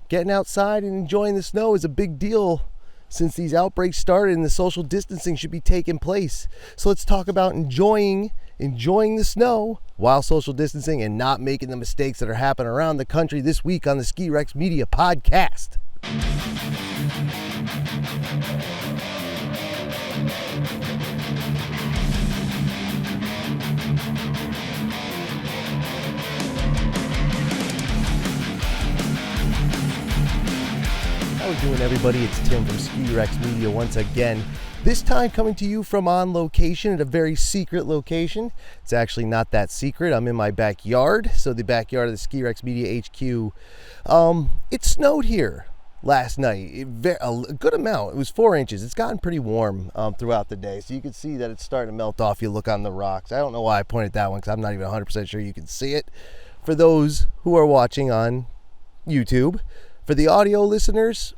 getting outside and enjoying the snow is a big deal since these outbreaks started and the social distancing should be taking place. So let's talk about enjoying the snow while social distancing and not making the mistakes that are happening around the country this week on the Ski Rex Media Podcast. How are we doing, everybody? It's Tim from Ski Rex Media once again. This time coming to you from on location at a very secret location. It's actually not that secret. I'm in my backyard, so the backyard of the Ski Rex Media HQ. It snowed here last night, a good amount. It was 4 inches. It's gotten pretty warm throughout the day, so you can see that it's starting to melt off. You look on the rocks. I don't know why I pointed that one because I'm not even 100% sure you can see it. For those who are watching on YouTube, for the audio listeners,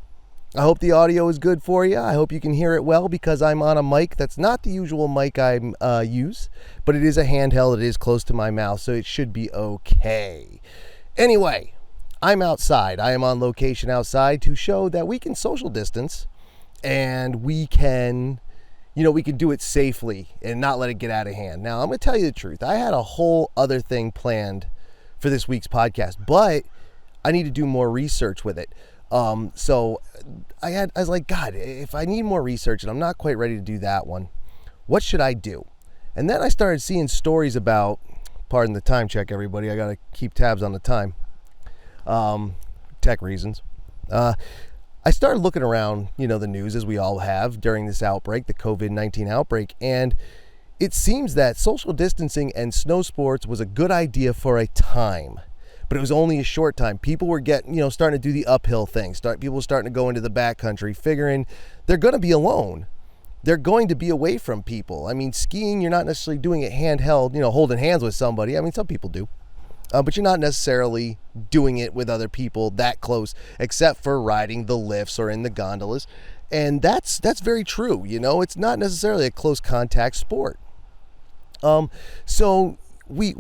I hope the audio is good for you. I hope you can hear it well because I'm on a mic that's not the usual mic I use, but it is a handheld. It is close to my mouth, so it should be okay. Anyway, I'm outside. I am on location outside to show that we can social distance and we can do it safely and not let it get out of hand. Now, I'm going to tell you the truth. I had a whole other thing planned for this week's podcast, but I need to do more research with it. So I was like, God, if I need more research and I'm not quite ready to do that one, what should I do? And then I started seeing stories about, pardon the time check, everybody. I got to keep tabs on the time. Tech reasons. I started looking around, the news as we all have during this outbreak, the COVID-19 outbreak. And it seems that social distancing and snow sports was a good idea for a time. But it was only a short time. People were starting to do the uphill thing. People were starting to go into the backcountry, figuring they're going to be alone. They're going to be away from people. I mean, skiing, you're not necessarily doing it handheld, holding hands with somebody. I mean, some people do. But you're not necessarily doing it with other people that close, except for riding the lifts or in the gondolas. And that's very true. It's not necessarily a close contact sport. So we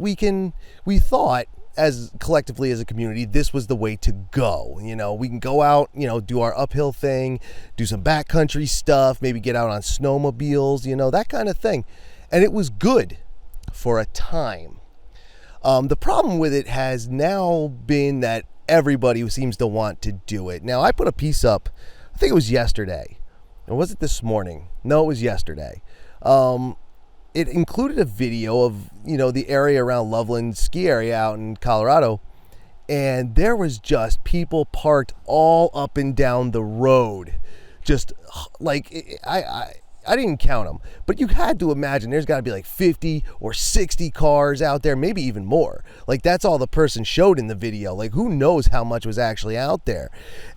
thought, as collectively as a community, this was the way to go. We can go out, do our uphill thing, do some backcountry stuff, maybe get out on snowmobiles, that kind of thing. And it was good for a time. The problem with it has now been that everybody seems to want to do it. Now, I put a piece up, I think it was yesterday. Or was it this morning? No, it was yesterday. It included a video of, the area around Loveland ski area out in Colorado. And there was just people parked all up and down the road. Just like, I didn't count them, but you had to imagine there's got to be like 50 or 60 cars out there, maybe even more. Like, that's all the person showed in the video. Like, who knows how much was actually out there.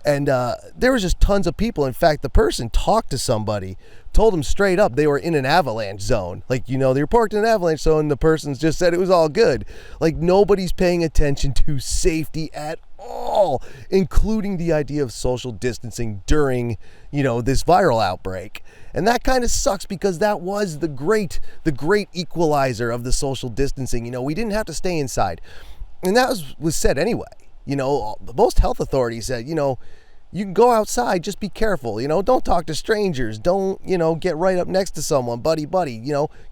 And there was just tons of people. In fact, the person talked to somebody, told them straight up they were in an avalanche zone. Like, they were parked in an avalanche zone, and the person just said it was all good. Like, nobody's paying attention to safety at all, including the idea of social distancing during, this viral outbreak. And that kind of sucks because that was the great equalizer of the social distancing. We didn't have to stay inside. And that was said anyway. Most health authorities said, you can go outside, just be careful. Don't talk to strangers. Don't, get right up next to someone, buddy.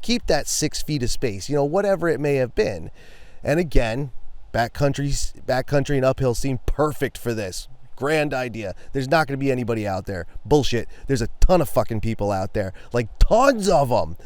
Keep that 6 feet of space, whatever it may have been. And again, backcountry and uphill seem perfect for this. Grand idea. There's not going to be anybody out there. Bullshit. There's a ton of fucking people out there. Like, tons of them.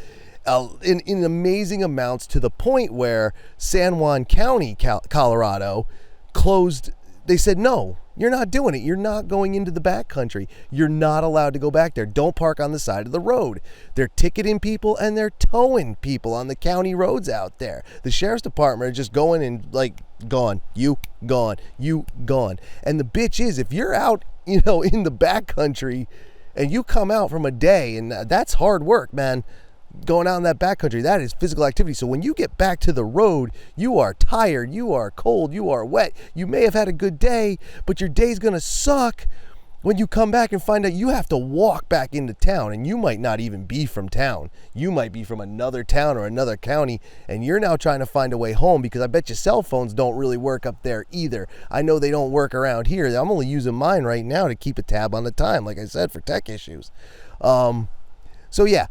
In amazing amounts, to the point where San Juan County, Colorado, closed. They said, no, you're not doing it. You're not going into the backcountry. You're not allowed to go back there. Don't park on the side of the road. They're ticketing people and they're towing people on the county roads out there. The sheriff's department are just going and gone. You gone. You gone. And the bitch is, if you're out, in the backcountry and you come out from a day, and that's hard work, man. Going out in that backcountry, that is physical activity. So when you get back to the road, you are tired, you are cold, you are wet. You may have had a good day, but your day's going to suck when you come back and find out you have to walk back into town, and you might not even be from town. You might be from another town or another county, and you're now trying to find a way home, because I bet your cell phones don't really work up there either. I know they don't work around here. I'm only using mine right now to keep a tab on the time, like I said, for tech issues. So yeah,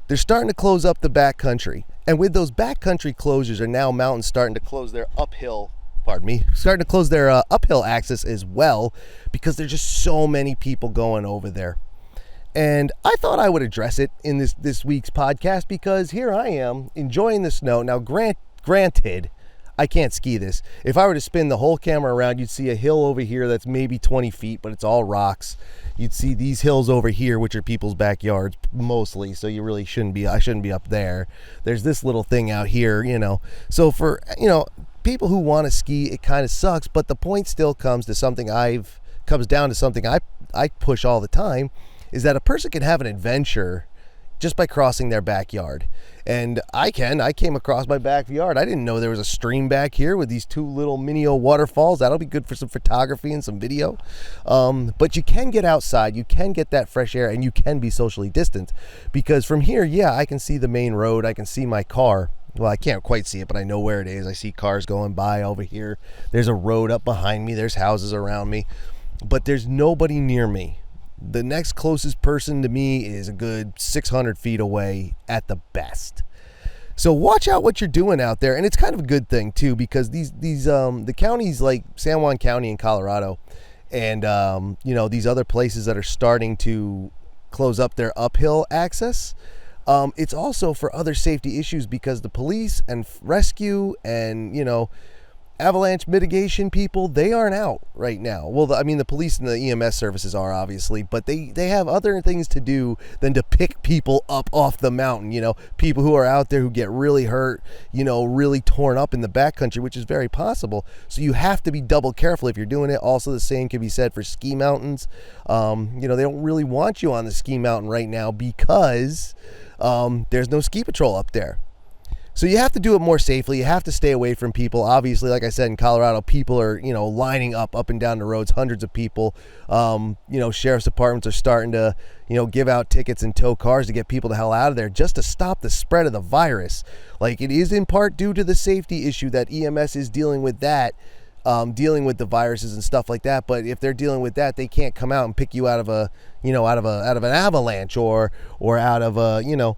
they're starting to close up the backcountry. And with those backcountry closures are now mountains starting to close their uphill access as well, because there's just so many people going over there. And I thought I would address it in this week's podcast, because here I am enjoying the snow. Now, granted, I can't ski this. If I were to spin the whole camera around, you'd see a hill over here that's maybe 20 feet, but it's all rocks. You'd see these hills over here, which are people's backyards mostly, so you really shouldn't be up there. There's this little thing out here, So for, people who want to ski, it kind of sucks, but the point still comes down to something I push all the time, is that a person can have an adventure just by crossing their backyard. And I came across my backyard. I didn't know there was a stream back here with these two little mini waterfalls. That'll be good for some photography and some video. But you can get outside, you can get that fresh air, and you can be socially distant, because from here, yeah, I can see the main road. I can see my car. Well, I can't quite see it, but I know where it is. I see cars going by over here. There's a road up behind me. There's houses around me, but there's nobody near me. The next closest person to me is a good 600 feet away at the best. So watch out what you're doing out there. And it's kind of a good thing too, because the counties like San Juan County in Colorado, and these other places that are starting to close up their uphill access, it's also for other safety issues, because the police and rescue and avalanche mitigation people, they aren't out right now. Well, the police and the EMS services are, obviously, but they have other things to do than to pick people up off the mountain. People who are out there who get really hurt, really torn up in the backcountry, which is very possible. So you have to be double careful if you're doing it. Also, the same can be said for ski mountains. They don't really want you on the ski mountain right now, because there's no ski patrol up there. So you have to do it more safely. You have to stay away from people. Obviously, like I said, in Colorado, people are, lining up and down the roads, hundreds of people. Sheriff's departments are starting to, give out tickets and tow cars to get people the hell out of there, just to stop the spread of the virus. Like, it is in part due to the safety issue that EMS is dealing with that, dealing with the viruses and stuff like that. But if they're dealing with that, they can't come out and pick you out of an avalanche or out of you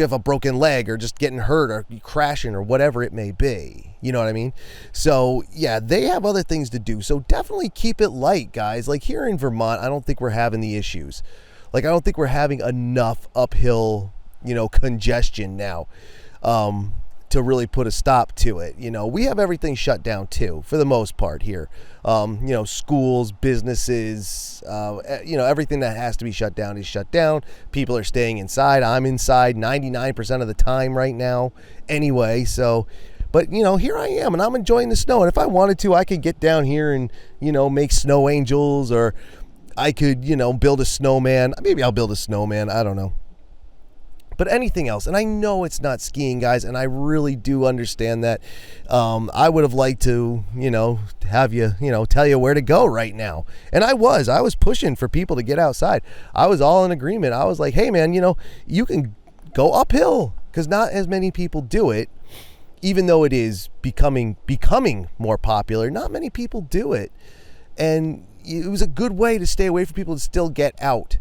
have a broken leg, or just getting hurt, or crashing, or whatever it may be. You know what I mean? So yeah, they have other things to do. So definitely keep it light, guys. Like here in Vermont, I don't think we're having the issues. Like, I don't think we're having enough uphill, congestion now, to really put a stop to it. We have everything shut down too, for the most part here. Schools, businesses, everything that has to be shut down is shut down. People are staying inside. I'm inside 99% of the time right now anyway. So, but here I am, and I'm enjoying the snow. And if I wanted to, I could get down here and, make snow angels, or I could, build a snowman. Maybe I'll build a snowman. I don't know. But anything else, and I know it's not skiing, guys, and I really do understand that. I would have liked to, have you, tell you where to go right now. And I was pushing for people to get outside. I was all in agreement. I was like, hey, man, you can go uphill, because not as many people do it. Even though it is becoming more popular, not many people do it. And it was a good way to stay away from people to still get out.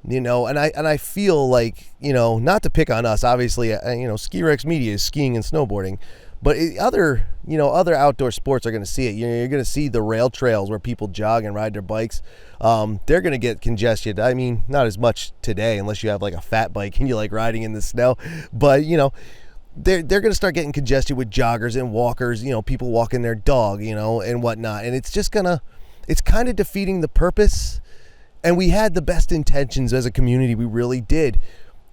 And I feel like, not to pick on us, obviously, Ski Rex Media is skiing and snowboarding, but other outdoor sports are going to see it. You're going to see the rail trails where people jog and ride their bikes. They're going to get congested. I mean, not as much today, unless you have like a fat bike and you like riding in the snow, but they're going to start getting congested with joggers and walkers, people walking their dog, and whatnot. And it's kind of defeating the purpose. And we had the best intentions as a community. We really did.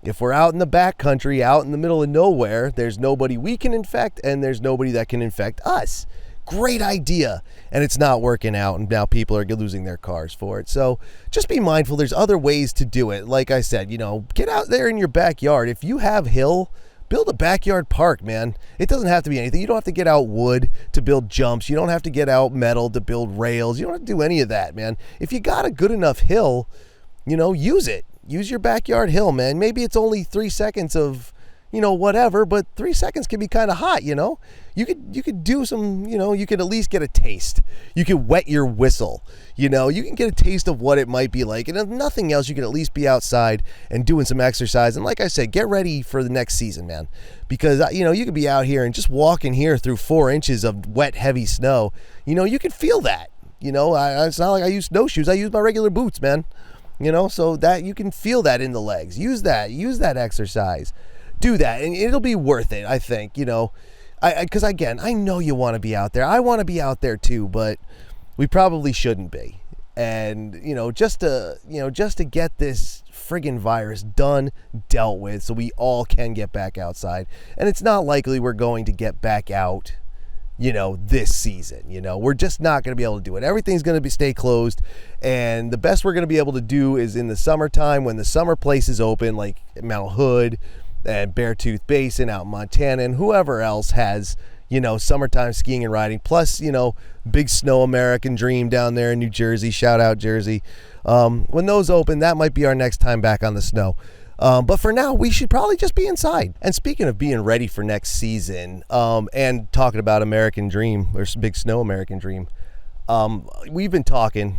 If we're out in the backcountry, out in the middle of nowhere, there's nobody we can infect, and there's nobody that can infect us. Great idea. And it's not working out, and now people are losing their cars for it. So just be mindful. There's other ways to do it. Like I said, get out there in your backyard. If you have hill, build a backyard park, man. It doesn't have to be anything. You don't have to get out wood to build jumps. You don't have to get out metal to build rails. You don't have to do any of that, man. If you got a good enough hill, use it. Use your backyard hill, man. Maybe it's only 3 seconds of, whatever, but 3 seconds can be kind of hot, You could do some, you could at least get a taste. You could wet your whistle, you can get a taste of what it might be like. And if nothing else, you can at least be outside and doing some exercise. And like I said, get ready for the next season, man. Because, you could be out here and just walking here through 4 inches of wet, heavy snow. You can feel that. It's not like I use snowshoes. I use my regular boots, man. So that you can feel that in the legs. Use that exercise. Do that, and it'll be worth it, I think, because again, I know you want to be out there. I want to be out there too, but we probably shouldn't be. And, just to get this friggin' virus done, dealt with, so we all can get back outside. And it's not likely we're going to get back out, this season. We're just not going to be able to do it. Everything's going to stay closed, and the best we're going to be able to do is in the summertime when the summer places open, like Mount Hood and Beartooth Basin out in Montana, and whoever else has, summertime skiing and riding, plus, Big Snow American Dream down there in New Jersey. Shout out Jersey. When those open, that might be our next time back on the snow. But for now, we should probably just be inside. And speaking of being ready for next season, and talking about American Dream, or Big Snow American Dream, we've been talking,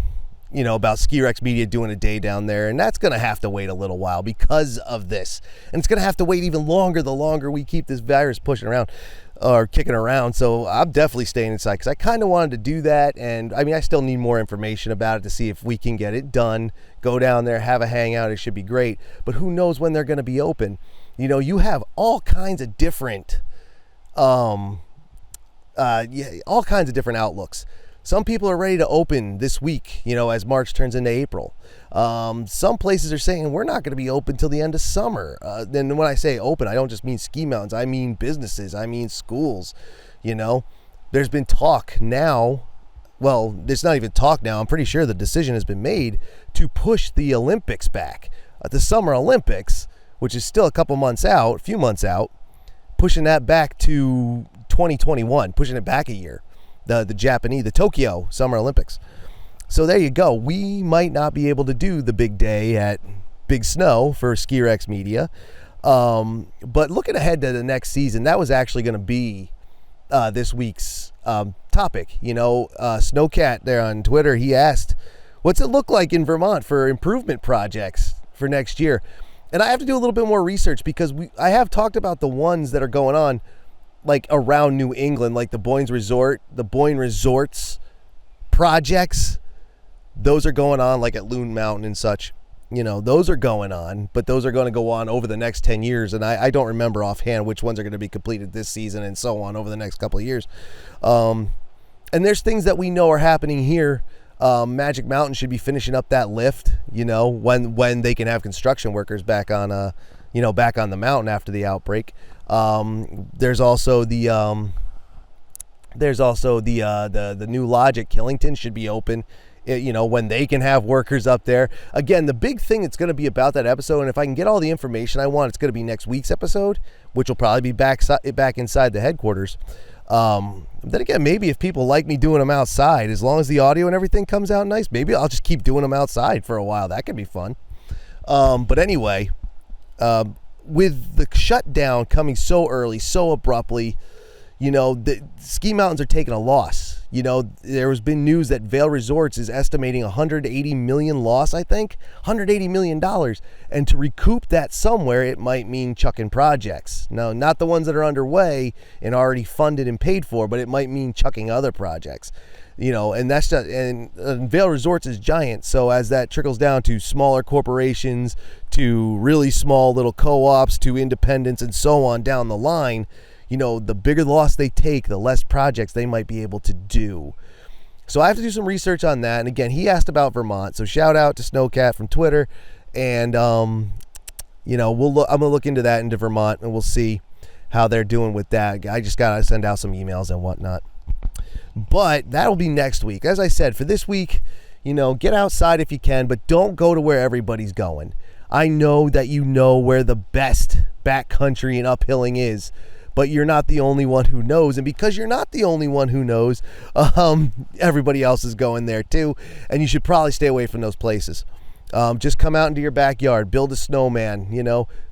about Ski Rex Media doing a day down there, and that's going to have to wait a little while because of this. And it's going to have to wait even longer the longer we keep this virus pushing around or kicking around. So I'm definitely staying inside because I kind of wanted to do that. And I still need more information about it to see if we can get it done. Go down there, have a hangout. It should be great. But who knows when they're going to be open? You have all kinds of different, all kinds of different outlooks. Some people are ready to open this week, as March turns into April. Some places are saying we're not going to be open till the end of summer. Then when I say open, I don't just mean ski mountains. I mean businesses. I mean schools. There's been talk now. Well, there's not even talk now. I'm pretty sure the decision has been made to push the Olympics back. The Summer Olympics, which is still a few months out, pushing that back to 2021, pushing it back a year. The Tokyo Summer Olympics. So there you go. We might not be able to do the big day at Big Snow for Ski Rex Media. But looking ahead to the next season, that was actually going to be this week's topic. Snowcat there on Twitter, he asked, what's it look like in Vermont for improvement projects for next year? And I have to do a little bit more research because I have talked about the ones that are going on like around New England, like the Boyne Resorts projects. Those are going on like at Loon Mountain and such. Those are going on, but those are going to go on over the next 10 years. And I don't remember offhand which ones are going to be completed this season and so on over the next couple of years. And there's things that we know are happening here. Magic Mountain should be finishing up that lift, when they can have construction workers back on the mountain after the outbreak. There's also the new lodge at Killington should be open, when they can have workers up there. Again, the big thing that's going to be about that episode, and if I can get all the information I want, it's going to be next week's episode, which will probably be back inside the headquarters. Then again, maybe if people like me doing them outside, as long as the audio and everything comes out nice, maybe I'll just keep doing them outside for a while. That could be fun. But anyway, with the shutdown coming so early, so abruptly, the ski mountains are taking a loss. There has been news that Vail Resorts is estimating $180 million loss, I think. $180 million. And to recoup that somewhere, it might mean chucking projects. No, not the ones that are underway and already funded and paid for, but it might mean chucking other projects. And that's just, and Vail Resorts is giant. So as that trickles down to smaller corporations, to really small little co-ops, to independents and so on down the line, the bigger loss they take, the less projects they might be able to do. So I have to do some research on that. And again, he asked about Vermont. So shout out to Snowcat from Twitter. And, I'm going to look into that, into Vermont, and we'll see how they're doing with that. I just got to send out some emails and whatnot. But that'll be next week. As I said, for this week, get outside if you can, but don't go to where everybody's going. I know that where the best backcountry and uphilling is. But you're not the only one who knows, and because you're not the only one who knows, everybody else is going there too, and you should probably stay away from those places. Just come out into your backyard, build a snowman,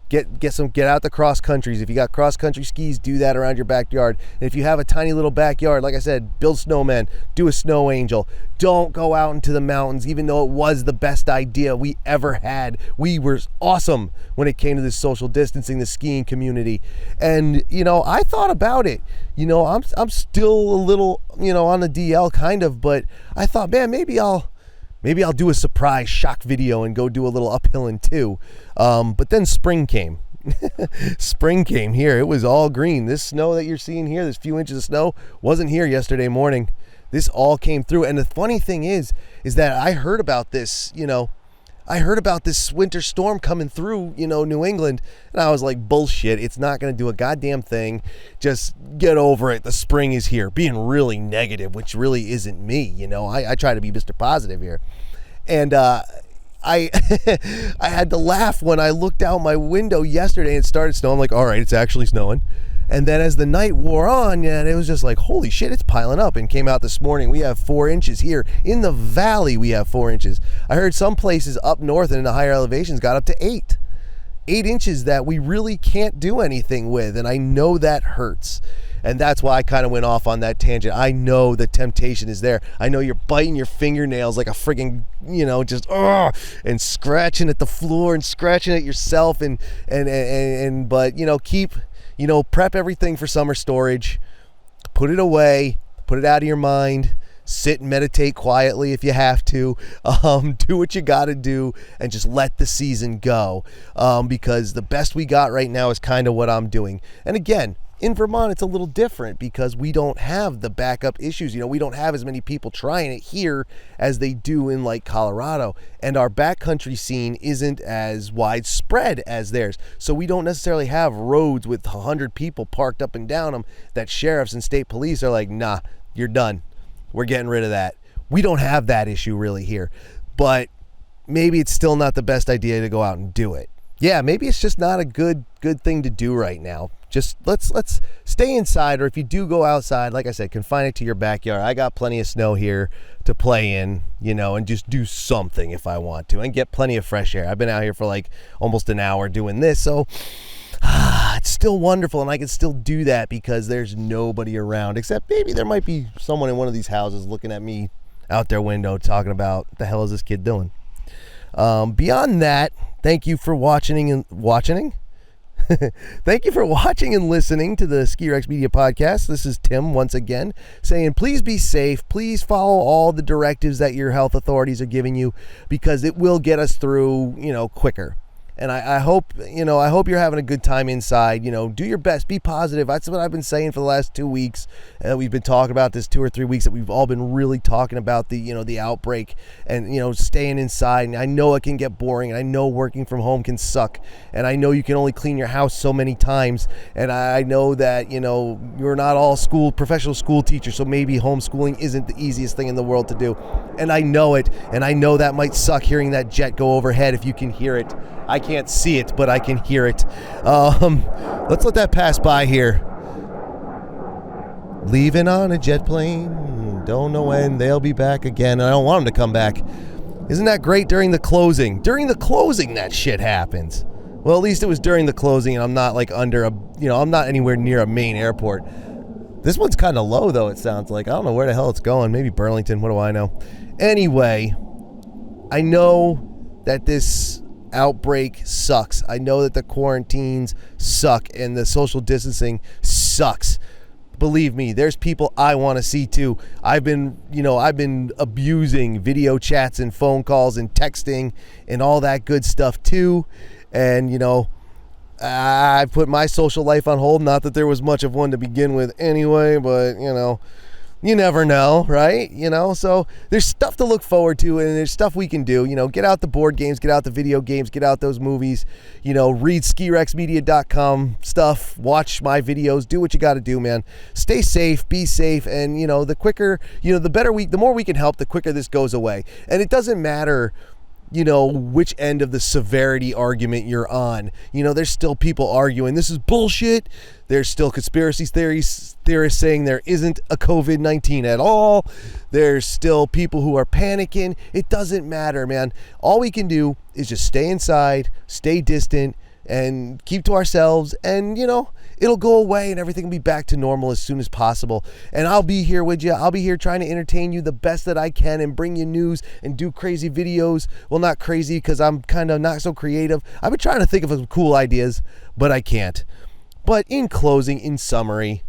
get out the cross countries. If you got cross country skis, do that around your backyard. And if you have a tiny little backyard, like I said, build snowmen, do a snow angel. Don't go out into the mountains, even though it was the best idea we ever had. We were awesome when it came to this social distancing, the skiing community. And, I thought about it. I'm still a little, on the DL kind of, but I thought, man, maybe I'll do a surprise shock video and go do a little uphilling too. But then spring came. Spring came here. It was all green. This snow that you're seeing here, this few inches of snow, wasn't here yesterday morning. This all came through. And the funny thing is that I heard about this, I heard about this winter storm coming through, New England, and I was like, bullshit, it's not going to do a goddamn thing. Just get over it. The spring is here. Being really negative, which really isn't me, I try to be Mr. Positive here. And I had to laugh when I looked out my window yesterday and it started snowing. I'm like, all right, it's actually snowing. And then as the night wore on, and it was just like, holy shit, it's piling up. And came out this morning. We have 4 inches here. In the valley, we have 4 inches. I heard some places up north and in the higher elevations got up to 8. 8 inches that we really can't do anything with. And I know that hurts. And that's why I kind of went off on that tangent. I know the temptation is there. I know you're biting your fingernails like a friggin', and scratching at the floor and scratching at yourself. But keep... prep everything for summer storage, put it away, put it out of your mind, sit and meditate quietly if you have to, do what you got to do and just let the season go, because the best we got right now is kind of what I'm doing. And again, in Vermont, it's a little different because we don't have the backup issues. We don't have as many people trying it here as they do in like Colorado. And our backcountry scene isn't as widespread as theirs. So we don't necessarily have roads with 100 people parked up and down them that sheriffs and state police are like, nah, you're done. We're getting rid of that. We don't have that issue really here. But maybe it's still not the best idea to go out and do it. Yeah, maybe it's just not a good thing to do right now. Just let's stay inside, or if you do go outside, like I said, confine it to your backyard. I got plenty of snow here to play in, and just do something if I want to, and get plenty of fresh air. I've been out here for like almost an hour doing this, so it's still wonderful, and I can still do that because there's nobody around, except maybe there might be someone in one of these houses looking at me out their window talking about what the hell is this kid doing. Beyond that, thank you for watching. Thank you for watching and listening to the Ski Rex Media Podcast. This is Tim once again saying please be safe. Please follow all the directives that your health authorities are giving you because it will get us through, quicker. And I hope you're having a good time inside. Do your best. Be positive. That's what I've been saying for the last 2 weeks. We've been talking about this 2 or 3 weeks that we've all been really talking about the outbreak and, staying inside. And I know it can get boring. And I know working from home can suck. And I know you can only clean your house so many times. And I know that, you're not all professional school teachers. So maybe homeschooling isn't the easiest thing in the world to do. And I know it. And I know that might suck hearing that jet go overhead if you can hear it. I can't see it, but I can hear it. Let's let that pass by here. Leaving on a jet plane. Don't know when they'll be back again. I don't want them to come back. Isn't that great during the closing? During the closing, that shit happens. Well, at least it was during the closing, and I'm not like I'm not anywhere near a main airport. This one's kind of low, though, it sounds like. I don't know where the hell it's going. Maybe Burlington. What do I know? Anyway, I know that this outbreak sucks. I know that the quarantines suck and the social distancing sucks. Believe me, there's people I want to see too. I've been abusing video chats and phone calls and texting and all that good stuff too. And I put my social life on hold. Not that there was much of one to begin with anyway, but you never know, right? So there's stuff to look forward to, and there's stuff we can do. Get out the board games, get out the video games, get out those movies, read skirexmedia.com stuff, watch my videos, do what you got to do, man. Stay safe, be safe, and, the quicker, the more we can help, the quicker this goes away. And it doesn't matter which end of the severity argument you're on. There's still people arguing this is bullshit. There's still conspiracy theorists saying there isn't a COVID-19 at all. There's still people who are panicking. It doesn't matter, man. All we can do is just stay inside, stay distant, and keep to ourselves, and it'll go away and everything will be back to normal as soon as possible. And I'll be here with you. I'll be here trying to entertain you the best that I can and bring you news and do crazy videos. Well, not crazy because I'm kind of not so creative. I've been trying to think of some cool ideas, but I can't. But in closing, in summary,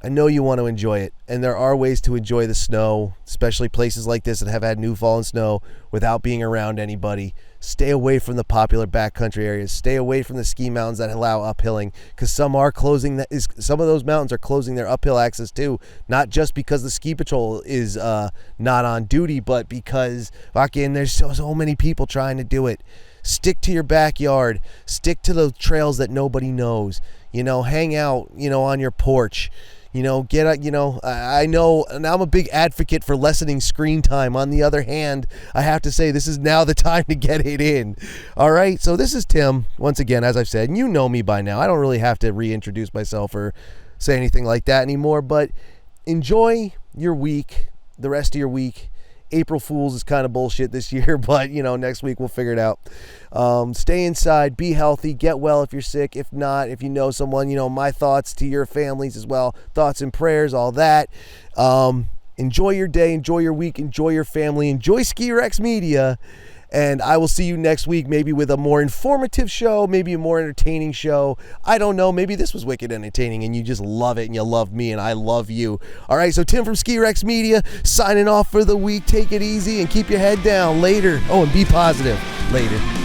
I know you want to enjoy it, and there are ways to enjoy the snow, especially places like this that have had new fallen snow without being around anybody. Stay away from the popular backcountry areas. Stay away from the ski mountains that allow uphilling, because some of those mountains are closing their uphill access too, not just because the ski patrol is not on duty, but because fucking there's so many people trying to do it. Stick to your backyard. Stick to the trails that nobody knows. Hang out, on your porch. I know, and I'm a big advocate for lessening screen time. On the other hand, I have to say this is now the time to get it in. All right, so this is Tim, once again, as I've said, and you know me by now. I don't really have to reintroduce myself or say anything like that anymore, but enjoy your week, the rest of your week. April Fools is kind of bullshit this year, but next week we'll figure it out. Stay inside, be healthy, get well if you're sick. If not, if you know someone, my thoughts to your families as well. Thoughts and prayers, all that. Enjoy your day, enjoy your week, enjoy your family, enjoy Ski Rex Media. And I will see you next week, maybe with a more informative show, maybe a more entertaining show. I don't know. Maybe this was wicked entertaining and you just love it and you love me and I love you. All right, so Tim from Ski Rex Media signing off for the week. Take it easy and keep your head down. Later. Oh, and be positive. Later.